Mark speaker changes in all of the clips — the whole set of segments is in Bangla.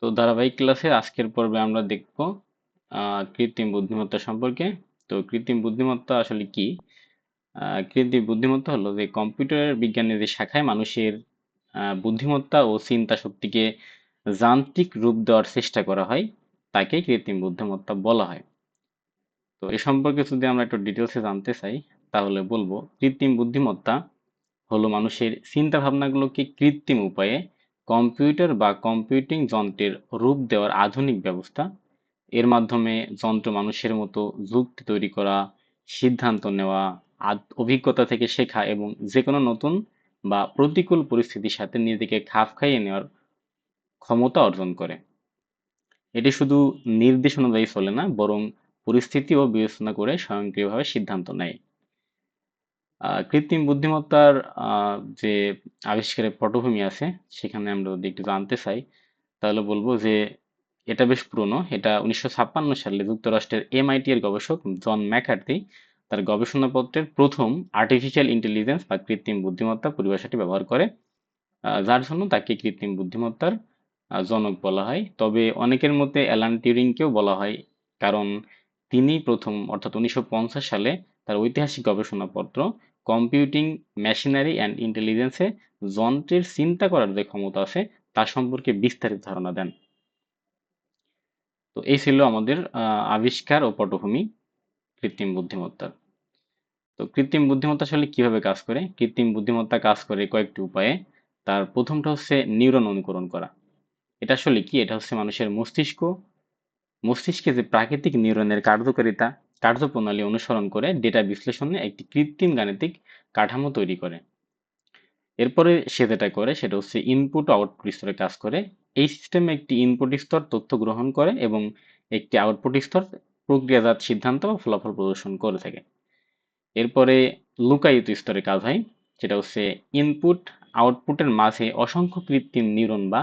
Speaker 1: তো ধারাবাহিক ক্লাসের আজকের পর্বে আমরা দেখব কৃত্রিম বুদ্ধিমত্তা সম্পর্কে। তো কৃত্রিম বুদ্ধিমত্তা আসলে কি? কৃত্রিম বুদ্ধিমত্তা হলো যে কম্পিউটার বিজ্ঞানের যে শাখায় মানুষের বুদ্ধিমত্তা ও চিন্তা শক্তিকে যান্ত্রিক রূপ দেওয়ার চেষ্টা করা হয়, তাকে কৃত্রিম বুদ্ধিমত্তা বলা হয়। তো এ সম্পর্কে যদি আমরা একটু ডিটেলসে জানতে চাই, তাহলে বলবো কৃত্রিম বুদ্ধিমত্তা হলো মানুষের চিন্তা ভাবনাগুলোকে কৃত্রিম উপায়ে কম্পিউটার বা কম্পিউটিং যন্ত্রের রূপ দেওয়ার আধুনিক ব্যবস্থা। এর মাধ্যমে যন্ত্র মানুষের মতো যুক্তি তৈরি করা, সিদ্ধান্ত নেওয়া, অভিজ্ঞতা থেকে শেখা এবং যে কোনো নতুন বা প্রতিকূল পরিস্থিতির সাথে নিজেকে খাপ খাইয়ে নেওয়ার ক্ষমতা অর্জন করে। এটি শুধু নির্দেশ অনুযায়ী চলে না, বরং পরিস্থিতিও বিবেচনা করে স্বয়ংক্রিয়ভাবে সিদ্ধান্ত নেয়। কৃত্রিম বুদ্ধিমত্তার যে আবিষ্কারের পটভূমি আছে, সেখানে আমরা যদি একটু জানতে চাই, তাহলে বলবো যে এটা বেশ পুরনো। এটা 1956 সালে যুক্তরাষ্ট্রের MIT এর গবেষক জন ম্যাকার্থি তার গবেষণাপত্রের প্রথম আর্টিফিশিয়াল ইন্টেলিজেন্স বা কৃত্রিম বুদ্ধিমত্তা পরিভাষাটি ব্যবহার করে, যার জন্য তাকে কৃত্রিম বুদ্ধিমত্তার জনক বলা হয়। তবে অনেকের মতে অ্যালান টিউরিংকেও বলা হয়, কারণ তিনি প্রথম অর্থাৎ 1950 সালে তার ঐতিহাসিক গবেষণাপত্র কম্পিউটিং মেশিনারি অ্যান্ড ইন্টেলিজেন্সে যন্ত্রের চিন্তা করার যে ক্ষমতা আছে তা সম্পর্কে বিস্তারিত ধারণা দেন। তো এই ছিল আমাদের আবিষ্কার ও পটভূমি কৃত্রিম বুদ্ধিমত্তার। তো কৃত্রিম বুদ্ধিমত্তা আসলে কিভাবে কাজ করে? কৃত্রিম বুদ্ধিমত্তা কাজ করে কয়েকটি উপায়ে। তার প্রথমটা হচ্ছে নিউরন অনুকরণ করা। এটা আসলে কি? এটা হচ্ছে মানুষের মস্তিষ্কে যে প্রাকৃতিক নিউরনের কার্যপ্রণালী অনুসরণ করে ডেটা বিশ্লেষণে একটি কৃত্রিম গাণিতিক কাঠামো তৈরি করে। এরপরে সে যেটা করে সেটা হচ্ছে ইনপুট ও আউটপুট স্তরে কাজ করে। এই সিস্টেমে একটি ইনপুট স্তর তথ্য গ্রহণ করে এবং একটি আউটপুট স্তর প্রক্রিয়াজাত সিদ্ধান্ত বা ফলাফল প্রদর্শন করে থাকে। এরপরে লুকায়িত স্তরে কাজ হয়, যেটা হচ্ছে ইনপুট আউটপুটের মাঝে অসংখ্য কৃত্রিম নিউরন বা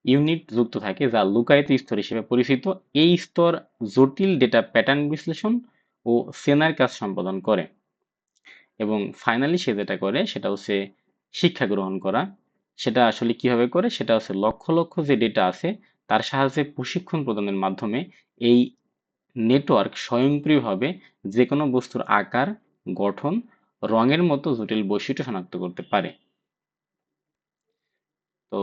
Speaker 1: ইউনিট যুক্ত থাকে, যা লুকায়িত স্তর হিসেবে পরিচিত। এই স্তর জটিল ডেটা প্যাটার্ন বিশ্লেষণ ও চেনার কাজ সম্পাদন করে। এবং ফাইনালি সে যেটা করে সেটা হচ্ছে শিক্ষা গ্রহণ করা। সেটা আসলে কিভাবে করে? সেটা হচ্ছে লক্ষ লক্ষ যে ডেটা আছে তার সাহায্যে প্রশিক্ষণ প্রদানের মাধ্যমে এই নেটওয়ার্ক স্বয়ংক্রিয়ভাবে যে কোনো বস্তুর আকার, গঠন, রঙের মতো জটিল বৈশিষ্ট্য শনাক্ত করতে পারে। তো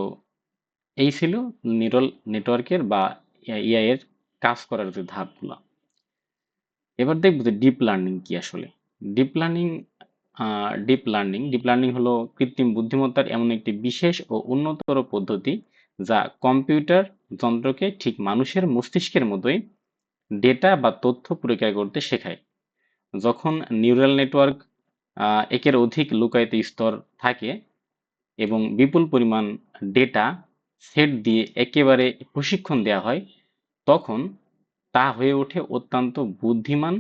Speaker 1: এই ছিল নিউরাল নেটওয়ার্কের বা AI এর কাজ করার যে ধাপগুলো। এবার দেখব যে ডিপ লার্নিং কি আসলে। ডিপ লার্নিং ডিপ লার্নিং হলো কৃত্রিম বুদ্ধিমত্তার এমন একটি বিশেষ ও উন্নততর পদ্ধতি যা কম্পিউটার যন্ত্রকে ঠিক মানুষের মস্তিষ্কের মতোই ডেটা বা তথ্য পরীক্ষা করতে শেখায়। যখন নিউরাল নেটওয়ার্ক একের অধিক লুকায়িত স্তর থাকে এবং বিপুল পরিমাণ ডেটা সেট দিয়ে একেবারে প্রশিক্ষণ দেওয়া হয়, তখন তা হয়ে ওঠে অত্যন্ত বুদ্ধিমান।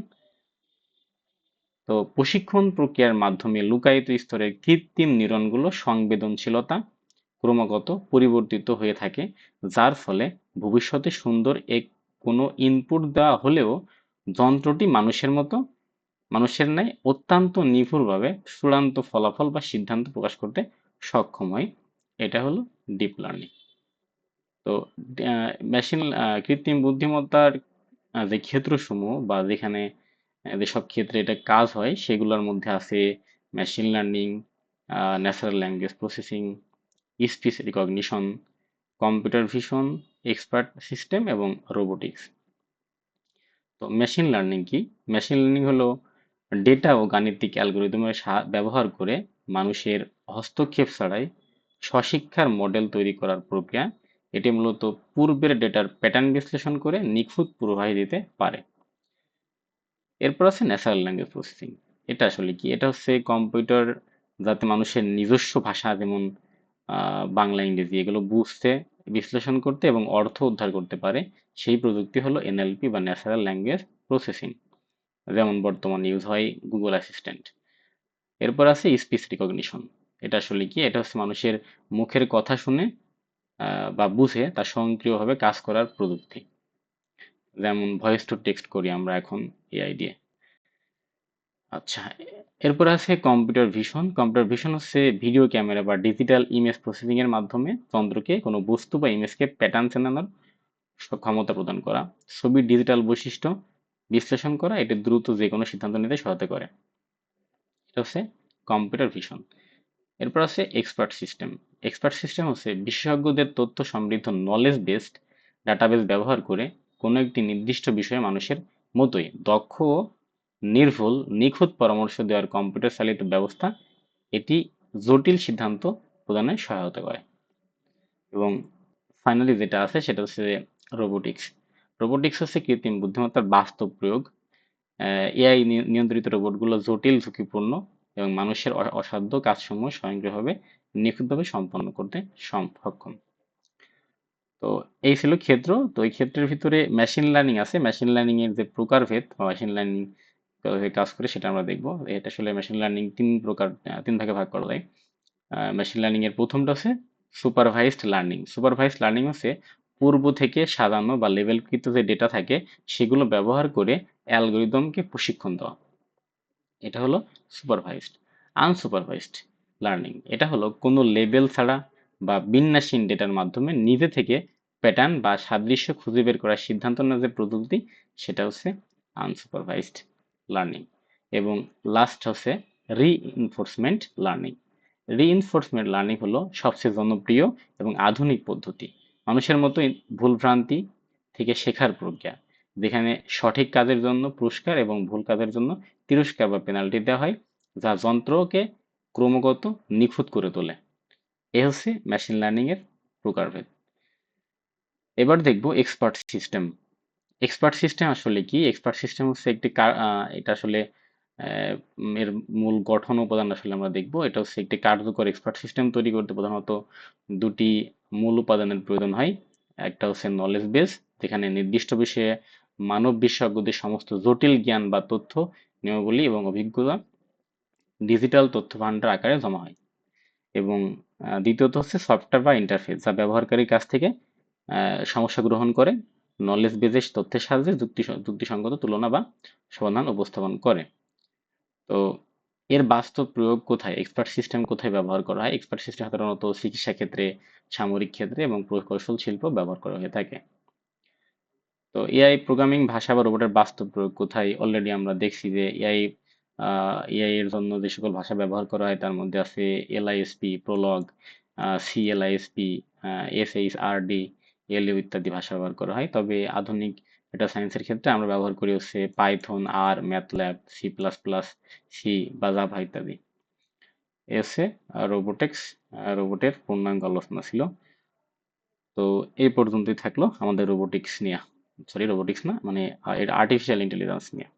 Speaker 1: তো প্রশিক্ষণ প্রক্রিয়ার মাধ্যমে লুকায়িত স্তরের কৃত্রিম নিউরনগুলো সংবেদনশীলতা ক্রমাগত পরিবর্তিত হয়ে থাকে, যার ফলে ভবিষ্যতে সুন্দর কোনো ইনপুট দেওয়া হলেও যন্ত্রটি মানুষের ন্যায় অত্যন্ত নির্ভুলভাবে চূড়ান্ত ফলাফল বা সিদ্ধান্ত প্রকাশ করতে সক্ষম হয়। এটা হলো ডিপ লার্নিং। তো মেশিন কৃত্রিম বুদ্ধিমত্তার যে ক্ষেত্রসমূহ বা যেখানে যেসব ক্ষেত্রে এটা কাজ হয় সেগুলোর মধ্যে আছে machine learning, natural language processing, speech recognition, computer vision, expert system এবং রোবোটিক্স। তো মেশিন লার্নিং কি? মেশিন লার্নিং হলো ডেটা ও গাণিতিক অ্যালগরিদমের ব্যবহার করে মানুষের হস্তক্ষেপ ছাড়াই স্বশিক্ষার মডেল তৈরি করার প্রক্রিয়া। এটি মূলত পূর্বের ডেটার প্যাটার্ন বিশ্লেষণ করে নিখুঁত পূর্বাভাস দিতে পারে। এরপর আছে ন্যাচারাল ল্যাঙ্গুয়েজ প্রসেসিং। এটা আসলে কি? এটা হচ্ছে কম্পিউটার যাতে মানুষের নিজস্ব ভাষা, যেমন বাংলা, ইংরেজি, এগুলো বুঝতে, বিশ্লেষণ করতে এবং অর্থ উদ্ধার করতে পারে, সেই প্রযুক্তি হলো NLP বা ন্যাচারাল ল্যাঙ্গুয়েজ প্রসেসিং, যেমন বর্তমান ইউজ হয় গুগল অ্যাসিস্ট্যান্ট। এরপর আছে স্পিচ রিকগনিশন। এটা আসলে কি? এটা হচ্ছে মানুষের মুখের কথা শুনে বা বুঝে তা স্বয়ংক্রিয়ভাবে কাজ করার প্রযুক্তি, যেমন ভয়েস টু টেক্সট করি আমরা এখন AI দিয়ে। আচ্ছা, এরপর আছে কম্পিউটার ভিশন। কম্পিউটার ভিশন হচ্ছে ভিডিও ক্যামেরা বা ডিজিটাল ইমেজ প্রসেসিং এর মাধ্যমে যন্ত্রকে কোনো বস্তু বা ইমেজকে প্যাটার্ন চেনানোর ক্ষমতা প্রদান করা, ছবির ডিজিটাল বৈশিষ্ট্য বিশ্লেষণ করা, এটি দ্রুত যে কোনো সিদ্ধান্ত নিতে সহায়তা করে। এটা হচ্ছে কম্পিউটার ভিশন। এরপর আছে এক্সপার্ট সিস্টেম। এক্সপার্ট সিস্টেম হচ্ছে বিশেষজ্ঞদের তথ্য সমৃদ্ধ নলেজ বেসড ডাটাবেস ব্যবহার করে কোনো একটি নির্দিষ্ট বিষয়ে মানুষের মতোই দক্ষ ও নির্ভুল নিখুঁত পরামর্শ দেওয়ার কম্পিউটার চালিত ব্যবস্থা। এটি জটিল সিদ্ধান্ত প্রদানে সহায়তা করে। এবং ফাইনালি যেটা আছে সেটা হচ্ছে রোবোটিক্স। রোবোটিক্স হচ্ছে কৃত্রিম বুদ্ধিমত্তার বাস্তব প্রয়োগ। এআই নিয়ন্ত্রিত রোবটগুলো জটিল, ঝুঁকিপূর্ণ এবং মানুষের অসাধ্য কাজসমূহ স্বয়ংক্রিয়ভাবে নিখুঁতভাবে সম্পন্ন করতে সক্ষম। তো এই ছিল ক্ষেত্র। তো এই ক্ষেত্রের ভিতরে মেশিন লার্নিং আছে। মেশিন লার্নিং এর যে প্রকারভেদ বা মেশিন লার্নিং কাজ করে সেটা আমরা দেখবো। এটা আসলে মেশিন লার্নিং তিন ভাগে ভাগ করা যায়। মেশিন লার্নিং এর প্রথমটা হচ্ছে সুপারভাইজড লার্নিং। সুপারভাইজড লার্নিং হচ্ছে পূর্ব থেকে সাজানো বা লেবেলকৃত যে ডেটা থাকে সেগুলো ব্যবহার করে অ্যালগরিদমকে প্রশিক্ষণ দেওয়া। এটা হলো সুপারভাইজড। আনসুপারভাইজড লার্নিং এটা হলো কোনো লেবেল ছাড়া বা বিন্যাসহীন ডেটার মাধ্যমে নিজে থেকে প্যাটার্ন বা সাদৃশ্য খুঁজে বের করার সিদ্ধান্ত নেওয়ার যে প্রযুক্তি সেটা হচ্ছে আনসুপারভাইজড লার্নিং। এবং লাস্ট হচ্ছে রিইনফোর্সমেন্ট লার্নিং। রিইনফোর্সমেন্ট লার্নিং হলো সবচেয়ে জনপ্রিয় এবং আধুনিক পদ্ধতি। মানুষের মতো ভুলভ্রান্তি থেকে শেখার প্রক্রিয়া, যেখানে সঠিক কাজের জন্য পুরস্কার এবং ভুল কাজের জন্য তিরস্কার বা পেনাল্টি দেওয়া হয়, যা যন্ত্রকে ক্রমাগত নিখুঁত করে তোলে। এ হচ্ছে মেশিন লার্নিং এর প্রকারভেদ। এবার দেখব এক্সপার্ট সিস্টেম। এক্সপার্ট সিস্টেম আসলে কি? এক্সপার্ট সিস্টেম হচ্ছে এটা আসলে এর মূল গঠন উপাদান আসলে আমরা দেখব। এটা হচ্ছে একটি কার্যকর এক্সপার্ট সিস্টেম তৈরি করতে প্রধানত দুটি মূল উপাদানের প্রয়োজন হয়। একটা হচ্ছে নলেজ বেস, যেখানে নির্দিষ্ট বিষয়ে মানব বিশেষজ্ঞদের সমস্ত জটিল জ্ঞান বা তথ্য, নিয়মাবলী এবং অভিজ্ঞতা ডিজিটাল তথ্য ভান্ডার আকারে জমা হয়। এবং দ্বিতীয়ত হচ্ছে সফটওয়্যার বা ইন্টারফেস, যা ব্যবহারকারীর কাছ থেকে সমস্যা গ্রহণ করে নলেজ বেজের তথ্যের সাহায্যে যুক্তিসঙ্গত তুলনা বা সমাধান উপস্থাপন করে। তো এর বাস্তব প্রয়োগ কোথায়? এক্সপার্ট সিস্টেম কোথায় ব্যবহার করা হয়? এক্সপার্ট সিস্টেম সাধারণত চিকিৎসা ক্ষেত্রে, সামরিক ক্ষেত্রে এবং প্রকৌশল শিল্প ব্যবহার করা হয়ে থাকে। তো এআই প্রোগ্রামিং ভাষা বা রোবটের বাস্তব প্রয়োগ কোথায়? অলরেডি আমরা দেখছি যে এআই এর জন্য যে সকল ভাষা ব্যবহার করা হয় তার মধ্যে আছে এলআইএসপি, প্রোলগ, সিএলআইএসপি, এসএইচআরডি, এলইউ ইত্যাদি ভাষা ব্যবহার করা হয়। তবে আধুনিক ডেটা সায়েন্সের ক্ষেত্রে আমরা ব্যবহার করি হচ্ছে পাইথন, আর, ম্যাথল্যাব, সি++, সি বা জাভা ইত্যাদি। এসে রোবোটিক্স, রোবটের পূর্ণাঙ্গ আলোচনা ছিল। তো এই পর্যন্তই থাকলো আমাদের রোবোটিক্স নিয়ে, সরি রোবোটিক্স না, মানে আর্টিফিশিয়াল ইন্টেলিজেন্স নিয়ে।